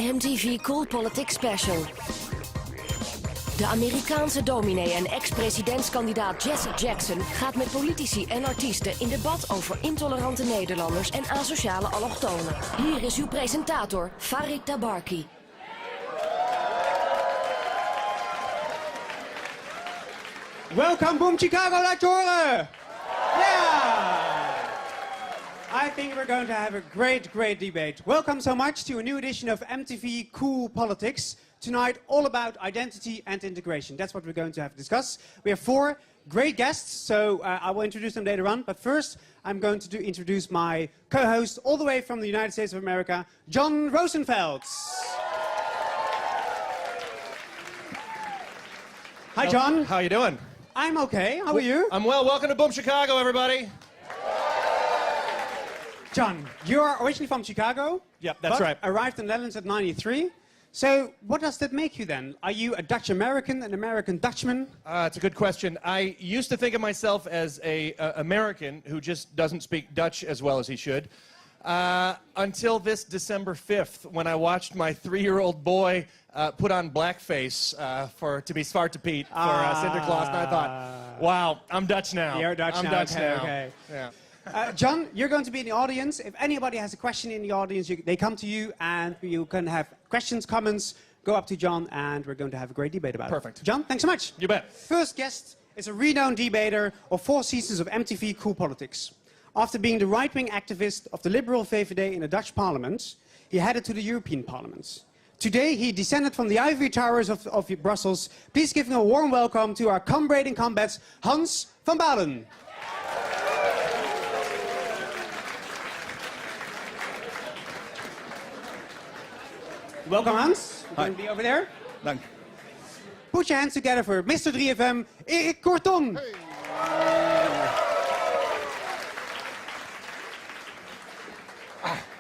MTV Coolpolitics Special. De Amerikaanse dominee en ex-presidentskandidaat Jesse Jackson gaat met politici en artiesten in debat over intolerante Nederlanders en asociale allochtonen. Hier is uw presentator, Farid Tabarki. Welcome, BoomChicago, laat je horen! Yeah! I think we're going to have a great debate. Welcome so much to a new edition of MTV Coolpolitics. Tonight, all about identity and integration. That's what we're going to have to discuss. We have 4 great guests, so I will introduce them later on. But first, I'm going to introduce my co-host all the way from the United States of America, John Rosenfeld. Hi, John. How you doing? I'm okay. How are you? I'm well. Welcome to BoomChicago, everybody. John, you're originally from Chicago. Yep, that's right. Arrived in the Netherlands at '93. So, what does that make you then? Are you a Dutch American, an American Dutchman? It's a good question. I used to think of myself as an American who just doesn't speak Dutch as well as he should. Until this December 5th, when I watched my 3-year-old boy put on blackface to be Zwarte Piet for Santa Claus, and I thought, wow, I'm Dutch now. You're Dutch I'm now. Dutch okay, now. Okay. Yeah. John, you're going to be in the audience. If anybody has a question in the audience, they come to you, and you can have questions, comments, go up to John, and we're going to have a great debate about it. Perfect. John, thanks so much. You bet. First guest is a renowned debater of 4 seasons of MTV Coolpolitics. After being the right-wing activist of the liberal VVD in the Dutch parliament, he headed to the European Parliament. Today, he descended from the ivory towers of Brussels. Please give him a warm welcome to our comrade in combat, Hans van Balen. Welcome, Hans. You're going to be over there. Dank. Put your hands together for Mr. 3FM, Erik Korton. Hey.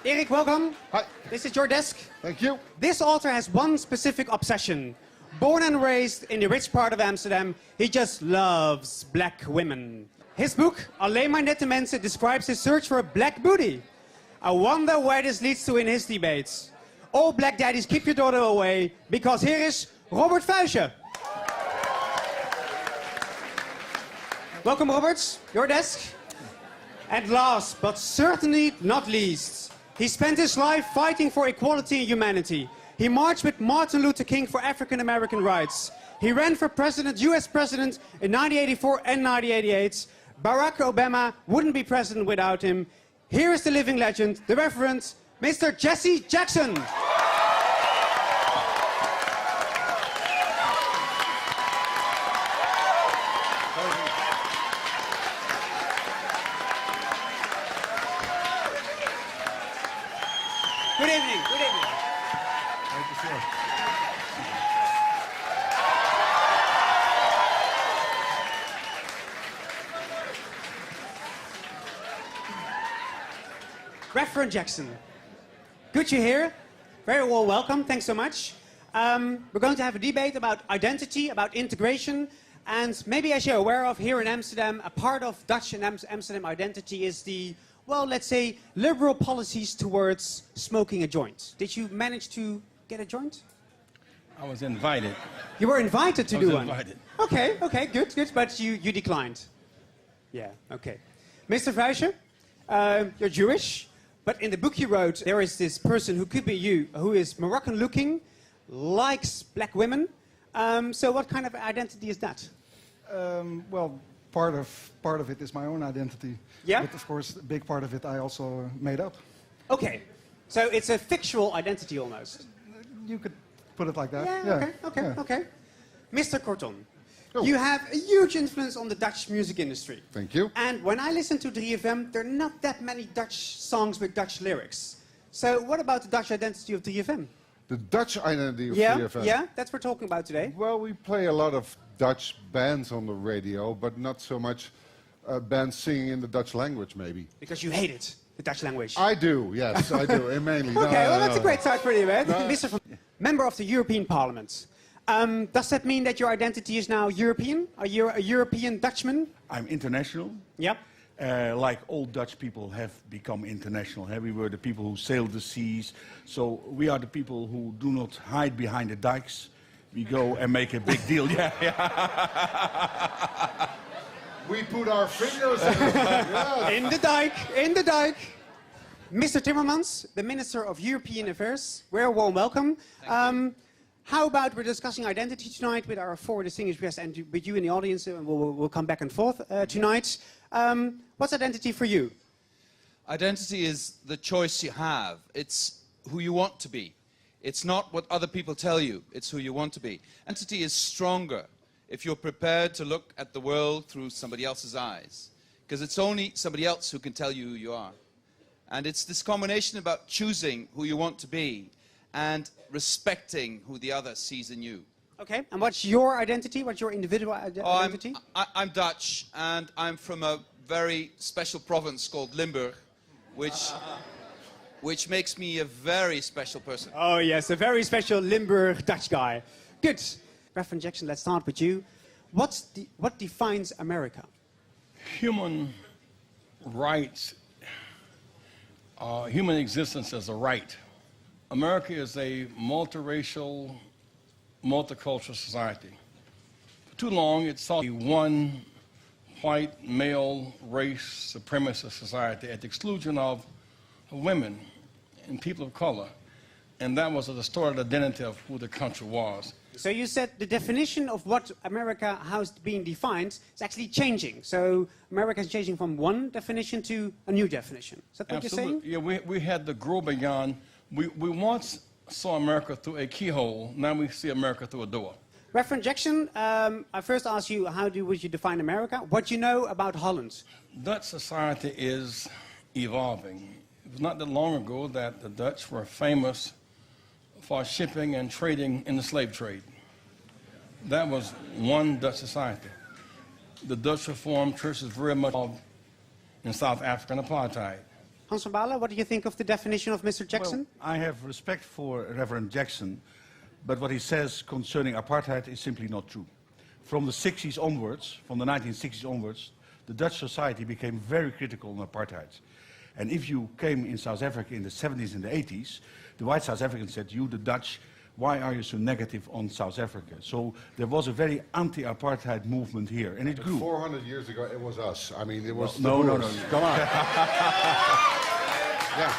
Erik, welcome. Hi. This is your desk. Thank you. This author has one specific obsession. Born and raised in the rich part of Amsterdam, he just loves black women. His book, Alleen maar nette mensen, describes his search for a black booty. I wonder where this leads to in his debates. All black daddies, keep your daughter away, because here is Robert Vuijsje. Welcome, Robert. Your desk. And last, but certainly not least, he spent his life fighting for equality and humanity. He marched with Martin Luther King for African American rights. He ran for president, US president in 1984 and 1988. Barack Obama wouldn't be president without him. Here is the living legend, the Reverend Mr. Jesse Jackson. Good evening. Good evening. Thank you, sir. Reverend Jackson. Good you're here. Very well welcome. Thanks so much. We're going to have a debate about identity, about integration, and maybe as you're aware of, here in Amsterdam, a part of Dutch and Amsterdam identity is the, well, let's say, liberal policies towards smoking a joint. Did you manage to get a joint? I was invited. You were invited to do one? Invited. Okay, good, but you declined. Yeah, okay. Mr. Vuijsje, you're Jewish. But in the book you wrote, there is this person who could be you, who is Moroccan-looking, likes black women. So what kind of identity is that? Well, part of it is my own identity. Yeah? But of course, a big part of it I also made up. Okay. So it's a fictional identity almost. You could put it like that. Yeah. Okay. Mr. Korton, you have a huge influence on the Dutch music industry. Thank you. And when I listen to 3FM, there are not that many Dutch songs with Dutch lyrics. So what about the Dutch identity of 3FM? The Dutch identity of Yeah, 3FM. yeah, that's what we're talking about today. Well, we play a lot of Dutch bands on the radio, but not so much bands singing in the Dutch language, maybe. Because you hate it, the Dutch language. I do, yes, I do, and mainly. Okay, well, that's a great start for you, man. No. Mr. Member of the European Parliament. Does that mean that your identity is now European? Are you a European Dutchman? I'm international. Yep. like all Dutch people have become international. We were the people who sailed the seas. So we are the people who do not hide behind the dikes. We go and make a big deal. Yeah, yeah. We put our fingers in it. Yes. In the dike. Mr. Timmermans, the Minister of European Affairs, we're warm welcome. How about we're discussing identity tonight with our four distinguished guests and with you in the audience, and we'll come back and forth tonight. What's identity for you? Identity is the choice you have. It's who you want to be. It's not what other people tell you. It's who you want to be. Identity is stronger if you're prepared to look at the world through somebody else's eyes. Because it's only somebody else who can tell you who you are. And it's this combination about choosing who you want to be and respecting who the other sees in you. Okay, and what's your identity? What's your individual identity? I'm Dutch, and I'm from a very special province called Limburg, which makes me a very special person. Oh yes, a very special Limburg Dutch guy. Good. Reverend Jackson, let's start with you. What defines America? Human rights, human existence as a right. America is a multiracial, multicultural society. For too long, it saw one white male race supremacist society at the exclusion of women and people of color. And that was a distorted identity of who the country was. So you said the definition of what America, how it's being defined, is actually changing. So America is changing from one definition to a new definition. Is that what you're saying? Yeah, we had the grow beyond. We once saw America through a keyhole. Now we see America through a door. Reverend Jackson, I first asked you, would you define America? What do you know about Holland? Dutch society is evolving. It was not that long ago that the Dutch were famous for shipping and trading in the slave trade. That was one Dutch society. The Dutch Reformed Church is very much involved in South African apartheid. Hans van Balen, what do you think of the definition of Mr. Jackson? Well, I have respect for Reverend Jackson, but what he says concerning apartheid is simply not true. From the 60s onwards, from the 1960s onwards, the Dutch society became very critical on apartheid. And if you came in South Africa in the 70s and the 80s, the white South Africans said, you, the Dutch, why are you so negative on South Africa? So there was a very anti-apartheid movement here, and it grew. 400 years ago, it was us. I mean, it was... No, come on. Yeah.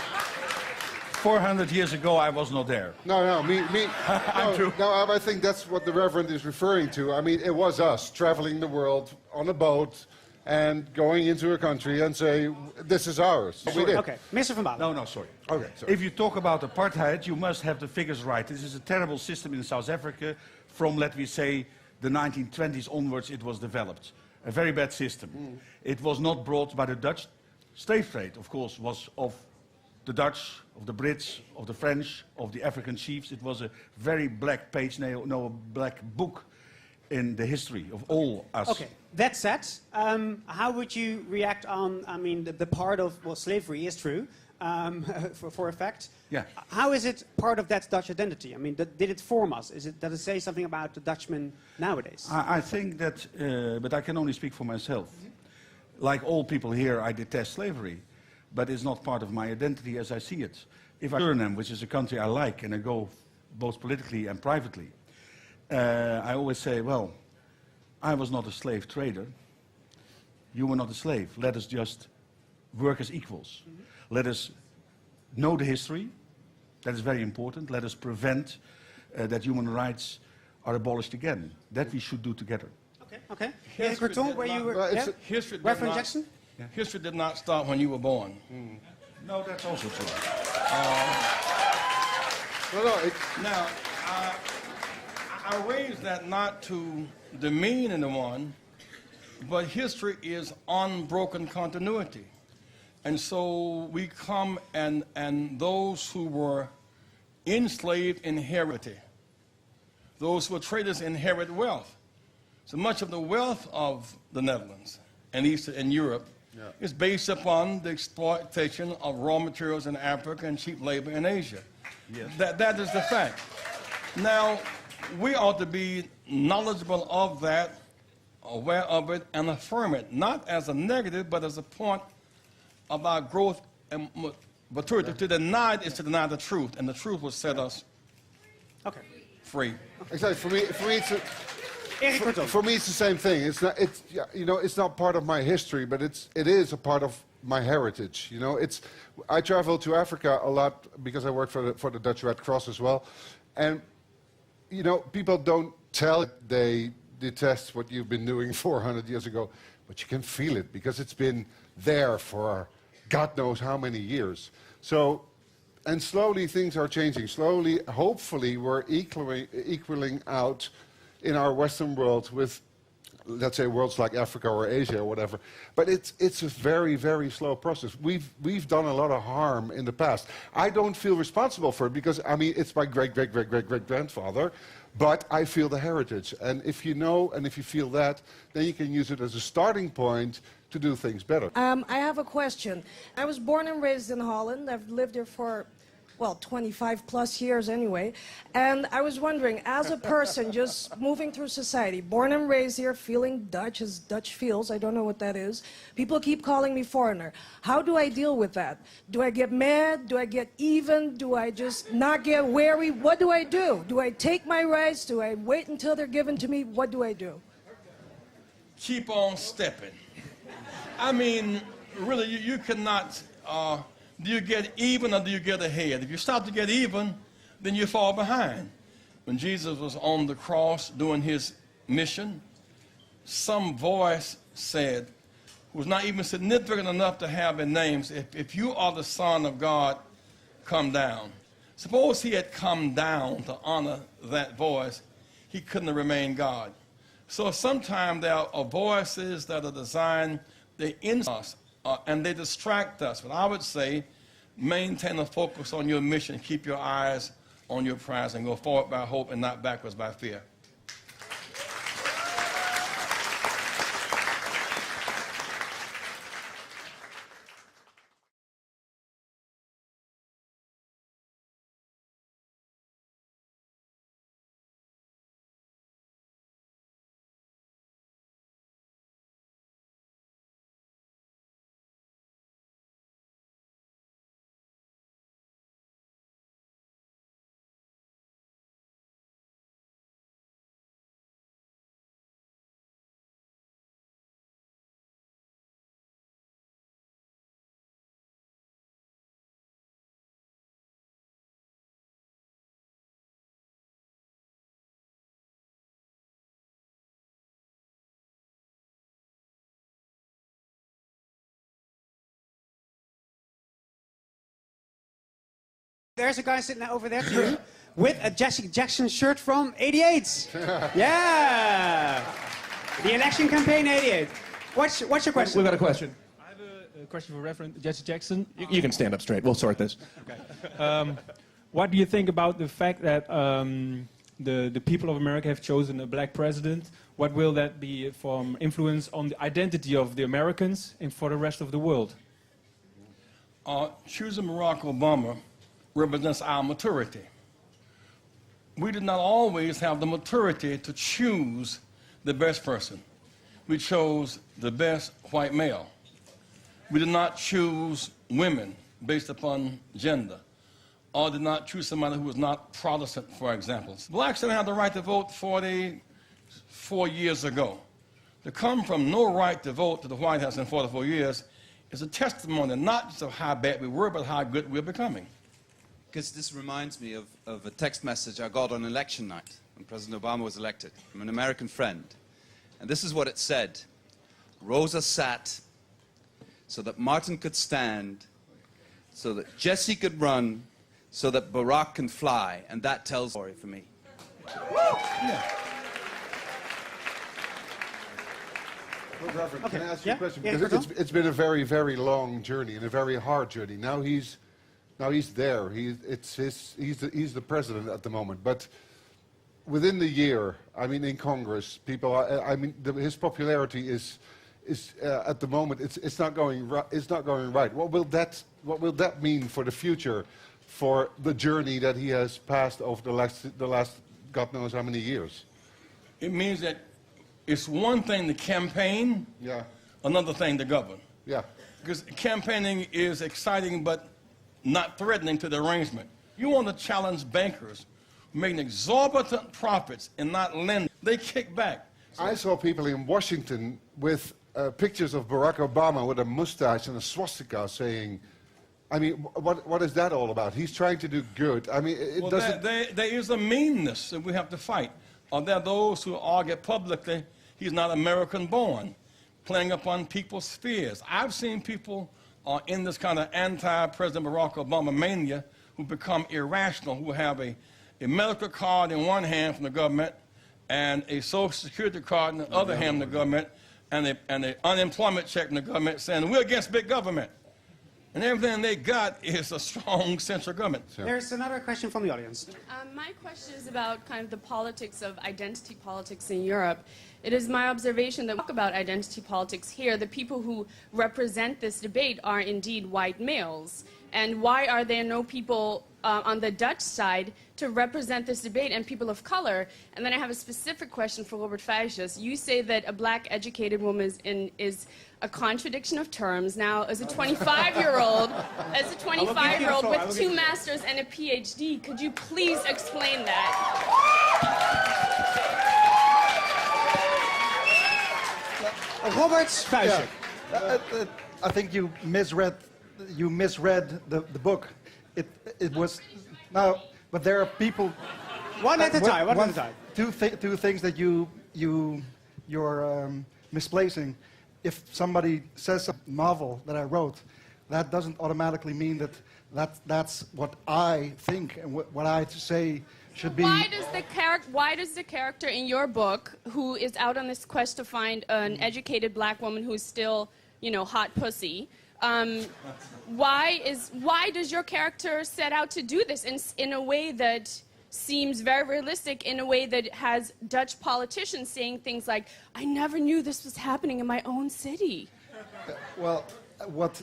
400 years ago, I was not there. No, I think that's what the Reverend is referring to. I mean, it was us traveling the world on a boat and going into a country and say, this is ours. We did. Okay, Mr. van Balen. No, sorry. Okay, sorry. If you talk about apartheid, you must have the figures right. This is a terrible system in South Africa. From, let me say, the 1920s onwards, it was developed. A very bad system. It was not brought by the Dutch. Slave trade, of course, was of the Dutch, of the Brits, of the French, of the African chiefs. It was a very black page, no, a black book in the history of all us. Okay, that said, how would you react on, I mean, the part of, well, slavery is true, for a fact. Yeah. How is it part of that Dutch identity? I mean, did it form us? Does it say something about the Dutchman nowadays? I think that, but I can only speak for myself. Like all people here, I detest slavery, but it's not part of my identity as I see it. If I Suriname, which is a country I like, and I go both politically and privately, I always say, well, I was not a slave trader. You were not a slave. Let us just work as equals. Let us know the history. That is very important. Let us prevent that human rights are abolished again. That we should do together. Okay. History Reverend Jackson? Yeah. History did not start when you were born. No, that's also true. Now, I raise that not to demean anyone, but history is unbroken continuity. And so we come and those who were enslaved inherit. Those who were traders inherit wealth. So much of the wealth of the Netherlands and Eastern and Europe is based upon the exploitation of raw materials in Africa and cheap labor in Asia. Yes. That is the fact. Now, we ought to be knowledgeable of that aware of it, and affirm it, not as a negative, but as a point of our growth and maturity. To deny it is to deny the truth, and the truth will set us free. Exactly. For me, it's the same thing. It's not. It's it's not part of my history, but it is a part of my heritage. I travel to Africa a lot because I work for the Dutch Red Cross as well, and people don't tell they detest what you've been doing 400 years ago, but you can feel it because it's been there for God knows how many years. So, and slowly things are changing. Slowly, hopefully, we're equaling out in our Western world with, let's say, worlds like Africa or Asia or whatever. But it's a very, very slow process. We've done a lot of harm in the past. I don't feel responsible for it because, it's my great-great-great-great-great-grandfather, but I feel the heritage. And if you know and if you feel that, then you can use it as a starting point to do things better. I have a question. I was born and raised in Holland. I've lived here for, 25 plus years anyway. And I was wondering, as a person just moving through society, born and raised here, feeling Dutch as Dutch feels, I don't know what that is. People keep calling me foreigner. How do I deal with that? Do I get mad? Do I get even? Do I just not get wary? What do I do? Do I take my rights? Do I wait until they're given to me? What do I do? Keep on stepping. Really, you cannot, do you get even or do you get ahead? If you start to get even, then you fall behind. When Jesus was on the cross doing his mission, some voice said, who was not even significant enough to have a name, if you are the Son of God, come down. Suppose he had come down to honor that voice, he couldn't have remained God. So sometimes there are voices that are designed, they in us, and they distract us. But I would say, maintain a focus on your mission. Keep your eyes on your prize and go forward by hope and not backwards by fear. There's a guy sitting over there too, with a Jesse Jackson shirt from '88. Yeah, the election campaign '88. What's your question? We've got a question. I have a question for Reverend Jesse Jackson. You can stand up straight. We'll sort this. Okay. What do you think about the fact that the people of America have chosen a black president? What will that be from influence on the identity of the Americans and for the rest of the world? Choosing Barack Obama represents our maturity. We did not always have the maturity to choose the best person. We chose the best white male. We did not choose women based upon gender, or did not choose somebody who was not Protestant, for example. Blacks didn't have the right to vote 44 years ago. To come from no right to vote to the White House in 44 years is a testimony not just of how bad we were, but how good we're becoming. Because this reminds me of a text message I got on election night when President Obama was elected from an American friend. And this is what it said. Rosa sat so that Martin could stand, so that Jesse could run, so that Barack can fly. And that tells a story for me. Yeah. Well, Reverend, can I ask you a question? Because it's been a very, very long journey and a very hard journey. Now he's there. He's the president at the moment. But within the year, in Congress, people are, his popularity is at the moment it's not going right. What will that mean for the future, for the journey that he has passed over the last God knows how many years? It means that It's one thing to campaign, Yeah. another thing to govern. Yeah. Because campaigning is exciting but not threatening to the arrangement. You want to challenge bankers making exorbitant profits and not lending. They kick back. I saw people in Washington with pictures of Barack Obama with a mustache and a swastika saying, I mean, what is that all about? He's trying to do good. I mean, it doesn't... There is a meanness that we have to fight. There are those who argue publicly he's not American born, playing upon people's fears. I've seen people in this kind of anti-President Barack Obama mania who become irrational, who have a medical card in one hand from the government and a Social Security card in the other hand from the government and an unemployment check from the government saying, we're against big government. And everything they got is a strong central government. There's another question from the audience. My question is about kind of the politics of identity politics in Europe. It is my observation that we talk about identity politics here. The people who represent this debate are indeed white males. And why are there no people on the Dutch side to represent this debate and people of color? And then I have a specific question for Robert Feijers. You say that a black educated woman is a contradiction of terms. Now, as a 25-year-old, with 2 masters and a PhD, could you please explain that? Robert Feijers. Yeah. I think you misread the book. It was now, but there are people. One at a time. One at a time. Two things that you're misplacing. If somebody says a novel that I wrote, that doesn't automatically mean that's what I think and what I say should be. Why does the character in your book, who is out on this quest to find an educated black woman who's still, hot pussy, why does your character set out to do this in a way that seems very realistic, in a way that has Dutch politicians saying things like, I never knew this was happening in my own city? Well,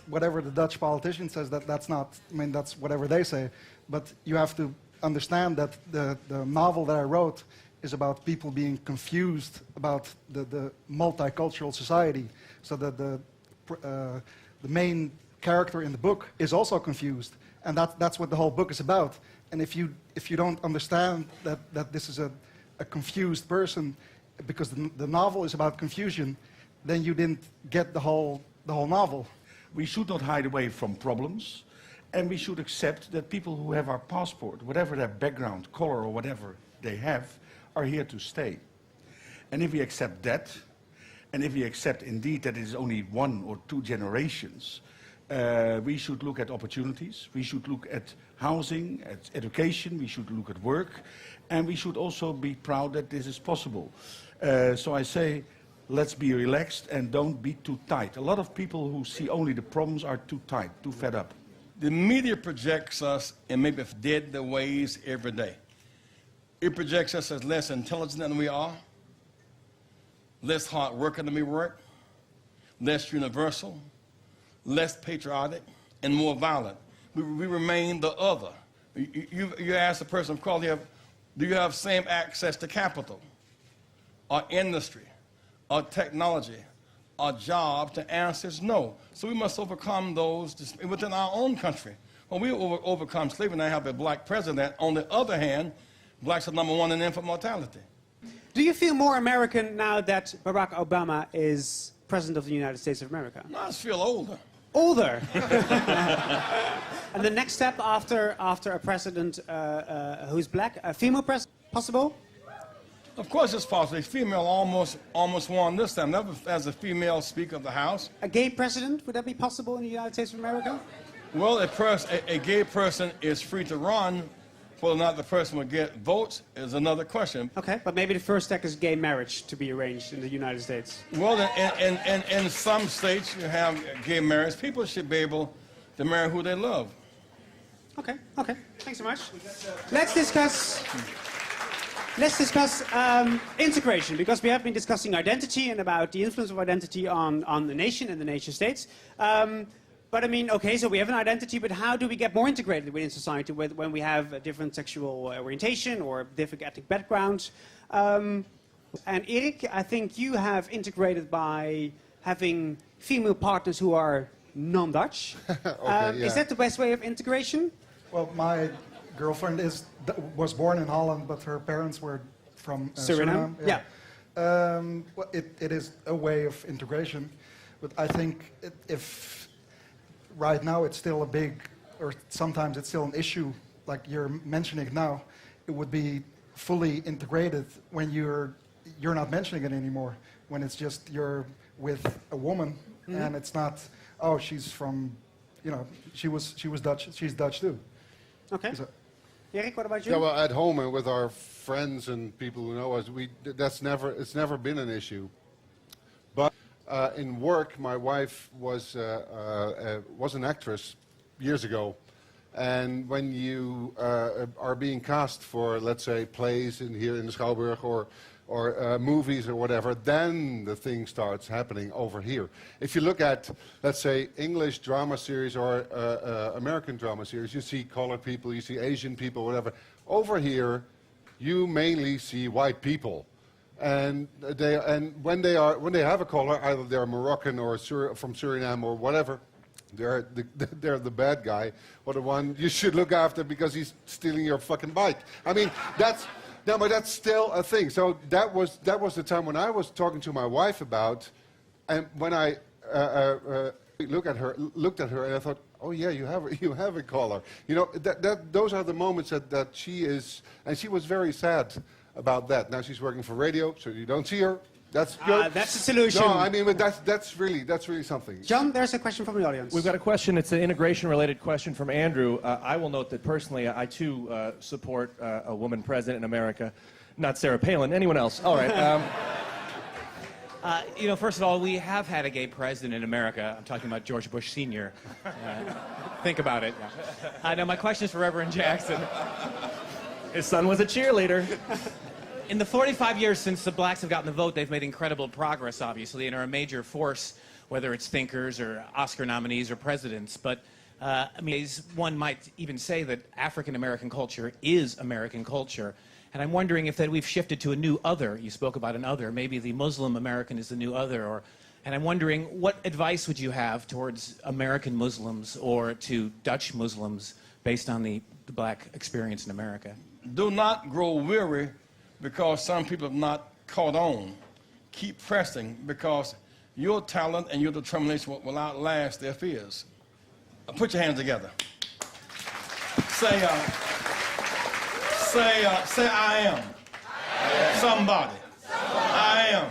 whatever the Dutch politician says, that's not, I mean, that's whatever they say. But you have to understand that the novel that I wrote is about people being confused about the multicultural society. So that the main character in the book is also confused. And that's what the whole book is about. And if you don't understand that this is a confused person, because the novel is about confusion, then you didn't get the whole novel. We should not hide away from problems, and we should accept that people who have our passport, whatever their background, color, or whatever they have, are here to stay. And if we accept that, and if we accept indeed that it is only 1 or 2 generations, we should look at opportunities, we should look at housing, at education, we should look at work, and we should also be proud that this is possible. So I say, let's be relaxed and don't be too tight. A lot of people who see only the problems are too tight, too fed up. The media projects us in maybe dead the ways every day. It projects us as less intelligent than we are, less hard working than we work, less universal, less patriotic, and more violent. We remain the other. You ask the person, of course, do you have same access to capital, or industry, or technology, or jobs? The answer is no. So we must overcome those within our own country. When we overcome slavery and I have a black president, on the other hand, blacks are #1 in infant mortality. Do you feel more American now that Barack Obama is President of the United States of America? No, I just feel older. Older? And the next step after a president who's black, a female president, possible? Of course it's possible. A female almost won this time. Never as a female Speaker of the House. A gay president, would that be possible in the United States of America? Well, a gay person is free to run. Whether or not the person will get votes is another question. Okay, but maybe the first step is gay marriage to be arranged in the United States. Well, in some states you have gay marriage. People should be able to marry who they love. Okay, thanks so much. Let's discuss integration, because we have been discussing identity and about the influence of identity on the nation and the nation states. But I mean, okay, so we have an identity, but how do we get more integrated within society when we have a different sexual orientation or different ethnic backgrounds? And Erik, I think you have integrated by having female partners who are non-Dutch. Okay, Is that the best way of integration? Well, my girlfriend was born in Holland, but her parents were from Suriname. Yeah. Well, it is a way of integration, but I think if right now it's still a big, or sometimes it's still an issue, like you're mentioning it now, it would be fully integrated when you're not mentioning it anymore, when it's just you're with a woman and it's not, oh, she's from, you know, she was Dutch, she's Dutch too. Okay. So, Erik, what about you? Yeah, well, at home and with our friends and people who know us, it's never been an issue. But in work, my wife was an actress years ago, and when you are being cast for, let's say, plays here in the Schouwburg or movies or whatever, then the thing starts happening over here. If you look at, let's say, English drama series or American drama series, you see colored people, you see Asian people, whatever. Over here, you mainly see white people. And when they have a color, either they're Moroccan or from Suriname or whatever, they're the bad guy or the one you should look after because he's stealing your fucking bike. I mean, no, but that's still a thing. So that was the time when I was talking to my wife about, and when I looked at her, and I thought, oh yeah, you have a collar. You know, those are the moments that she is, and she was very sad about that. Now she's working for radio, so you don't see her. That's good. That's the solution. No, I mean, but that's really something. John, there's a question from the audience. We've got a question. It's an integration-related question from Andrew. I will note that personally, I too support a woman president in America. Not Sarah Palin. Anyone else? All right. You know, first of all, we have had a gay president in America. I'm talking about George Bush Sr. Think about it. Now, my question is for Reverend Jackson. His son was a cheerleader. In the 45 years since the blacks have gotten the vote, they've made incredible progress, obviously, and are a major force, whether it's thinkers or Oscar nominees or presidents. But, I mean, one might even say that African-American culture is American culture. And I'm wondering if that we've shifted to a new other. You spoke about an other. Maybe the Muslim American is the new other. And I'm wondering, what advice would you have towards American Muslims or to Dutch Muslims based on the black experience in America? Do not grow weary because some people have not caught on. Keep pressing because your talent and your determination will outlast their fears. Put your hands together. Say, I am somebody. I am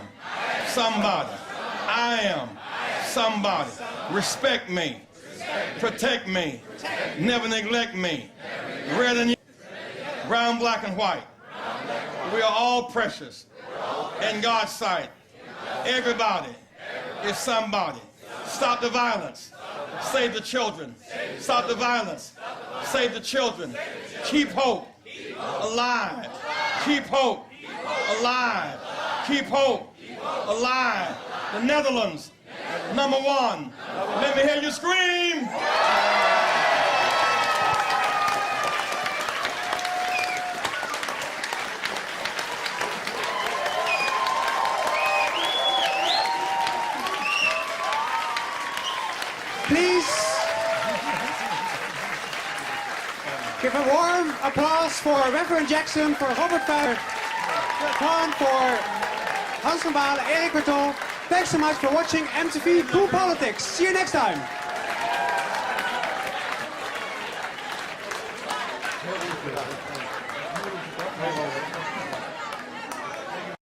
somebody. I am somebody. Respect me. Protect me. Never neglect me. Red and yellow. Brown, black, and white. We are all precious in God's sight. Everybody is somebody. Stop the violence. Save the children. Stop the violence. Save the children. Keep hope alive. Keep hope alive. Keep hope alive. The Netherlands, #1. Let me hear you scream. Please give a warm applause for Reverend Jackson, for Robert Farid, for Hans van Baalen, Erik Bertol. Thanks so much for watching MTV Coolpolitics. See you next time.